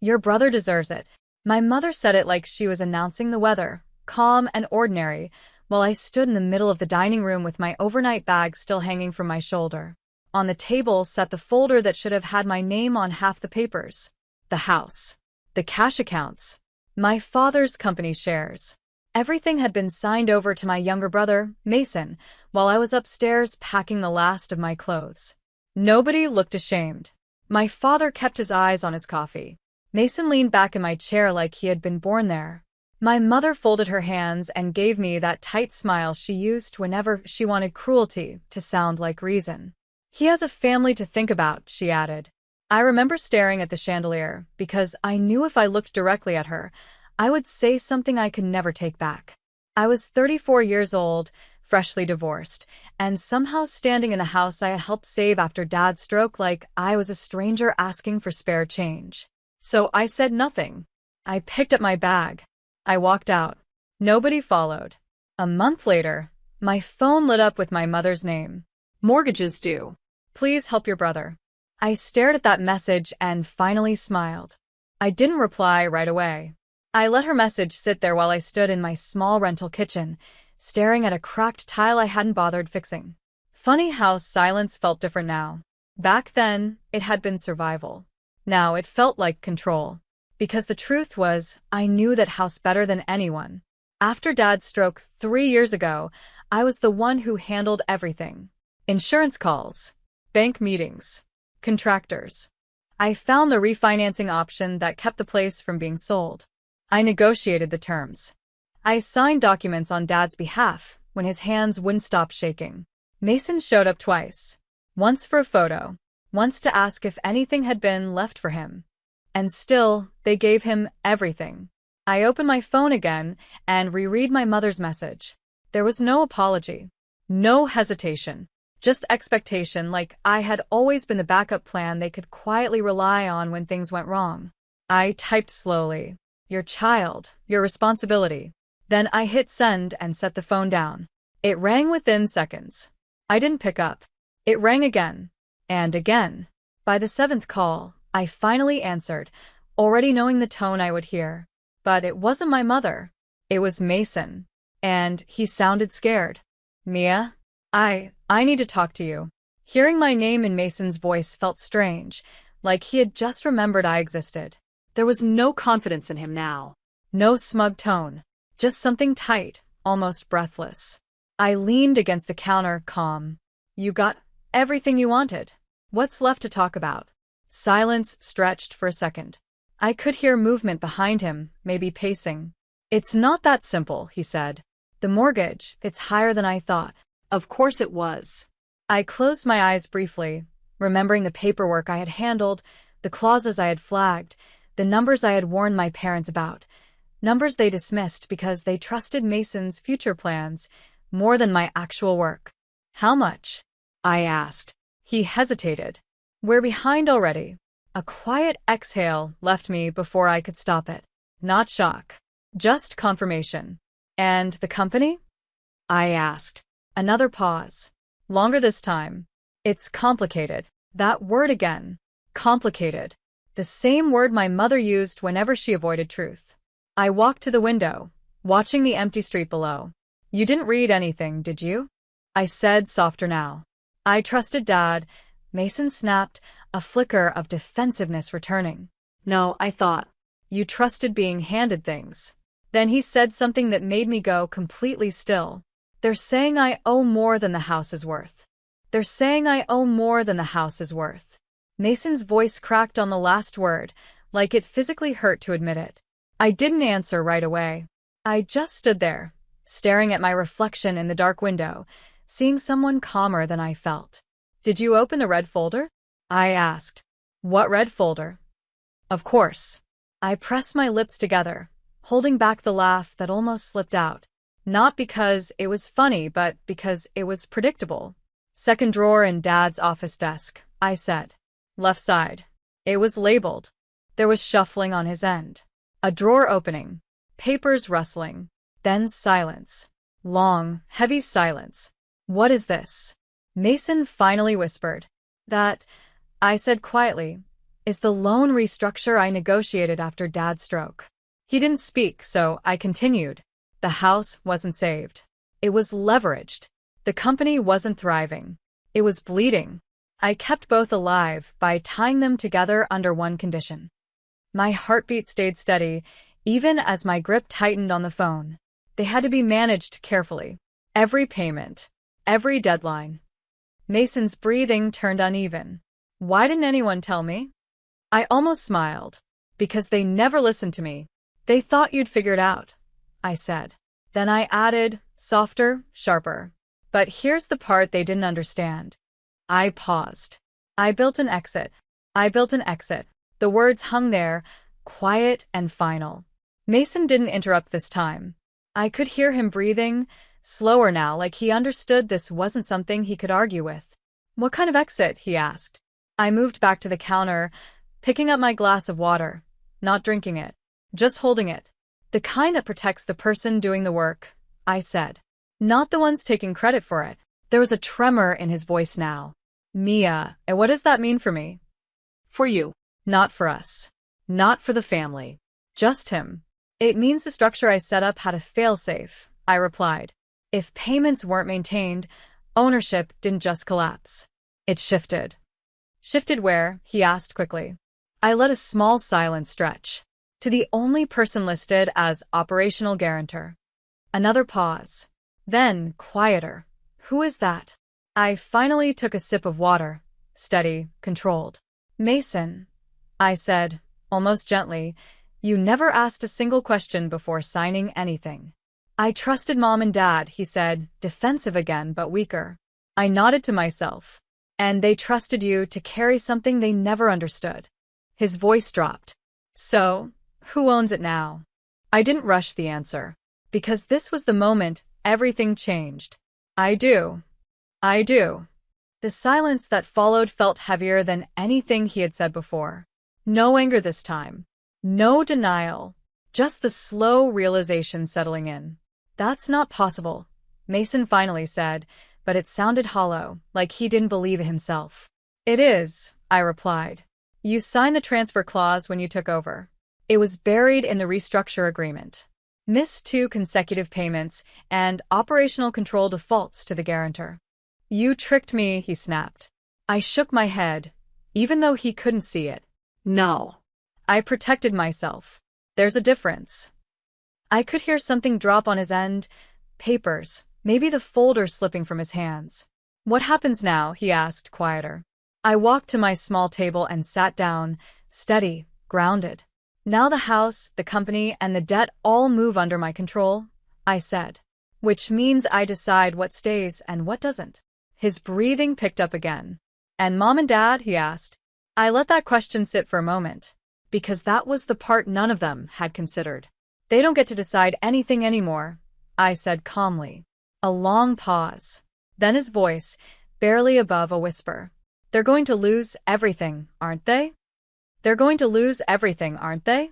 Your brother deserves it. My mother said it like she was announcing the weather, calm and ordinary, while I stood in the middle of the dining room with my overnight bag still hanging from my shoulder. On the table sat the folder that should have had my name on half the papers. The house. The cash accounts. My father's company shares. Everything had been signed over to my younger brother, Mason, while I was upstairs packing the last of my clothes. Nobody looked ashamed. My father kept his eyes on his coffee. Mason leaned back in my chair like he had been born there. My mother folded her hands and gave me that tight smile she used whenever she wanted cruelty to sound like reason. He has a family to think about, she added. I remember staring at the chandelier because I knew if I looked directly at her, I would say something I could never take back. I was 34 years old, freshly divorced, and somehow standing in the house I had helped save after Dad's stroke like I was a stranger asking for spare change. So I said nothing. I picked up my bag. I walked out. Nobody followed. A month later, my phone lit up with my mother's name. Mortgages due. Please help your brother. I stared at that message and finally smiled. I didn't reply right away. I let her message sit there while I stood in my small rental kitchen, staring at a cracked tile I hadn't bothered fixing. Funny how silence felt different now. Back then, it had been survival. Now it felt like control. Because the truth was, I knew that house better than anyone. After Dad's stroke 3 years ago, I was the one who handled everything. Insurance calls, bank meetings, contractors. I found the refinancing option that kept the place from being sold. I negotiated the terms. I signed documents on Dad's behalf when his hands wouldn't stop shaking. Mason showed up twice. Once for a photo, once to ask if anything had been left for him. And still, they gave him everything. I opened my phone again and reread my mother's message. There was no apology, no hesitation, just expectation like I had always been the backup plan they could quietly rely on when things went wrong. I typed slowly, your child, your responsibility. Then I hit send and set the phone down. It rang within seconds. I didn't pick up. It rang again, and again. By the 7th call, I finally answered, already knowing the tone I would hear. But it wasn't my mother. It was Mason. And he sounded scared. Mia? I need to talk to you. Hearing my name in Mason's voice felt strange, like he had just remembered I existed. There was no confidence in him now. No smug tone. Just something tight, almost breathless. I leaned against the counter, calm. You got everything you wanted. What's left to talk about? Silence stretched for a second. I could hear movement behind him, maybe pacing. It's not that simple, he said. The mortgage, it's higher than I thought. Of course it was. I closed my eyes briefly, remembering the paperwork I had handled, the clauses I had flagged, the numbers I had warned my parents about. Numbers they dismissed because they trusted Mason's future plans more than my actual work. How much? I asked. He hesitated. We're behind already. A quiet exhale left me before I could stop it. Not shock. Just confirmation. And the company? I asked. Another pause. Longer this time. It's complicated. That word again. Complicated. The same word my mother used whenever she avoided truth. I walked to the window, watching the empty street below. You didn't read anything, did you? I said softer now. I trusted Dad. Mason snapped, a flicker of defensiveness returning. No, I thought. You trusted being handed things. Then he said something that made me go completely still. They're saying I owe more than the house is worth. They're saying I owe more than the house is worth. Mason's voice cracked on the last word, like it physically hurt to admit it. I didn't answer right away. I just stood there, staring at my reflection in the dark window, seeing someone calmer than I felt. Did you open the red folder? I asked. What red folder? Of course. I pressed my lips together, holding back the laugh that almost slipped out. Not because it was funny, but because it was predictable. Second drawer in Dad's office desk, I said. Left side. It was labeled. There was shuffling on his end. A drawer opening. Papers rustling. Then silence. Long, heavy silence. What is this? Mason finally whispered. That, I said quietly. is the loan restructure I negotiated after Dad's stroke. He didn't speak, so I continued. The house wasn't saved. It was leveraged. The company wasn't thriving. It was bleeding. I kept both alive by tying them together under one condition. My heartbeat stayed steady, even as my grip tightened on the phone. They had to be managed carefully. Every payment, every deadline. Mason's breathing turned uneven. Why didn't anyone tell me? I almost smiled. Because they never listened to me. They thought you'd figure it out, I said. Then I added, softer, sharper. But here's the part they didn't understand. I paused. I built an exit. I built an exit. The words hung there, quiet and final. Mason didn't interrupt this time. I could hear him breathing, slower now, like he understood this wasn't something he could argue with. What kind of exit? He asked. I moved back to the counter, picking up my glass of water, not drinking it, just holding it. The kind that protects the person doing the work, I said. Not the ones taking credit for it. There was a tremor in his voice now. Mia, and what does that mean for me? For you. Not for us. Not for the family. Just him. It means the structure I set up had a failsafe, I replied. If payments weren't maintained, ownership didn't just collapse. It shifted. Shifted where? He asked quickly. I let a small silence stretch. To the only person listed as operational guarantor. Another pause. Then, quieter. Who is that? I finally took a sip of water. Steady, controlled. Mason, I said, almost gently, you never asked a single question before signing anything. I trusted Mom and Dad, he said, defensive again but weaker. I nodded to myself. And they trusted you to carry something they never understood. His voice dropped. So, who owns it now? I didn't rush the answer. Because this was the moment everything changed. I do. I do. The silence that followed felt heavier than anything he had said before. No anger this time. No denial. Just the slow realization settling in. That's not possible, Mason finally said, but it sounded hollow, like he didn't believe it himself. It is, I replied. You signed the transfer clause when you took over. It was buried in the restructure agreement. Missed 2 consecutive payments and operational control defaults to the guarantor. You tricked me, he snapped. I shook my head, even though he couldn't see it. No. I protected myself. There's a difference. I could hear something drop on his end. Papers, maybe the folder slipping from his hands. What happens now? He asked, quieter. I walked to my small table and sat down, steady, grounded. Now the house, the company, and the debt all move under my control, I said. Which means I decide what stays and what doesn't. His breathing picked up again. And Mom and Dad? He asked. I let that question sit for a moment, because that was the part none of them had considered. They don't get to decide anything anymore, I said calmly. A long pause. Then his voice, barely above a whisper. They're going to lose everything, aren't they? They're going to lose everything, aren't they?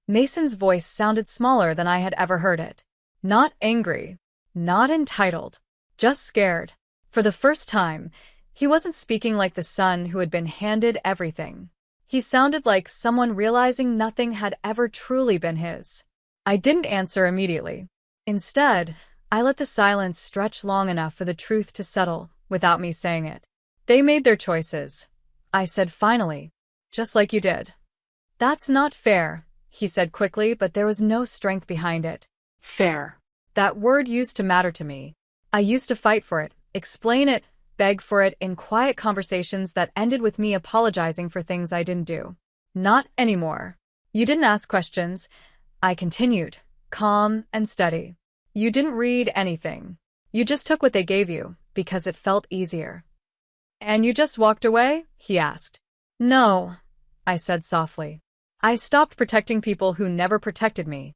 Mason's voice sounded smaller than I had ever heard it. Not angry, not entitled, just scared. For the first time, he wasn't speaking like the son who had been handed everything. He sounded like someone realizing nothing had ever truly been his. I didn't answer immediately. Instead, I let the silence stretch long enough for the truth to settle, without me saying it. They made their choices, I said finally. Just like you did. That's not fair, he said quickly, but there was no strength behind it. Fair. That word used to matter to me. I used to fight for it, explain it, beg for it in quiet conversations that ended with me apologizing for things I didn't do. Not anymore. You didn't ask questions, I continued, calm and steady. You didn't read anything. You just took what they gave you, because it felt easier. And you just walked away? He asked. No, I said softly. I stopped protecting people who never protected me.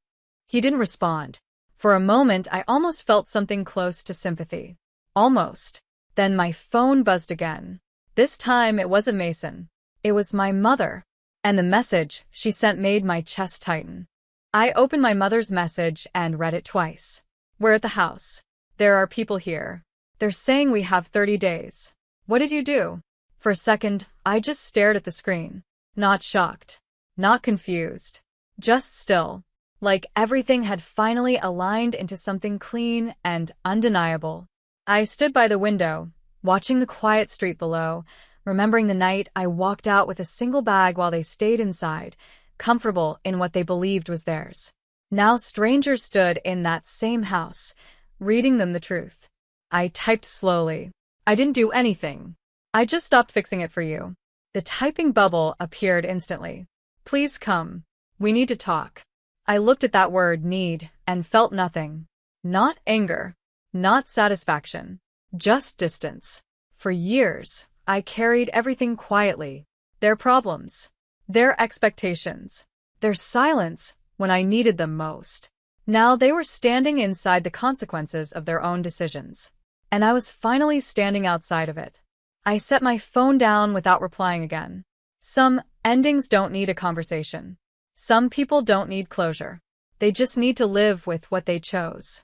He didn't respond. For a moment, I almost felt something close to sympathy. Almost. Then my phone buzzed again. This time, it wasn't Mason. It was my mother. And the message she sent made my chest tighten. I opened my mother's message and read it twice. We're at the house. There are people here. They're saying we have 30 days. What did you do? For a second, I just stared at the screen. Not shocked. Not confused. Just still. Like everything had finally aligned into something clean and undeniable. I stood by the window, watching the quiet street below, remembering the night I walked out with a single bag while they stayed inside, comfortable in what they believed was theirs. Now strangers stood in that same house, reading them the truth. I typed slowly. I didn't do anything. I just stopped fixing it for you. The typing bubble appeared instantly. Please come. We need to talk. I looked at that word need and felt nothing. Not anger. Not satisfaction. Just distance. For years, I carried everything quietly. Their problems. Their expectations. Their silence when I needed them most. Now they were standing inside the consequences of their own decisions. And I was finally standing outside of it. I set my phone down without replying again. Some endings don't need a conversation. Some people don't need closure. They just need to live with what they chose.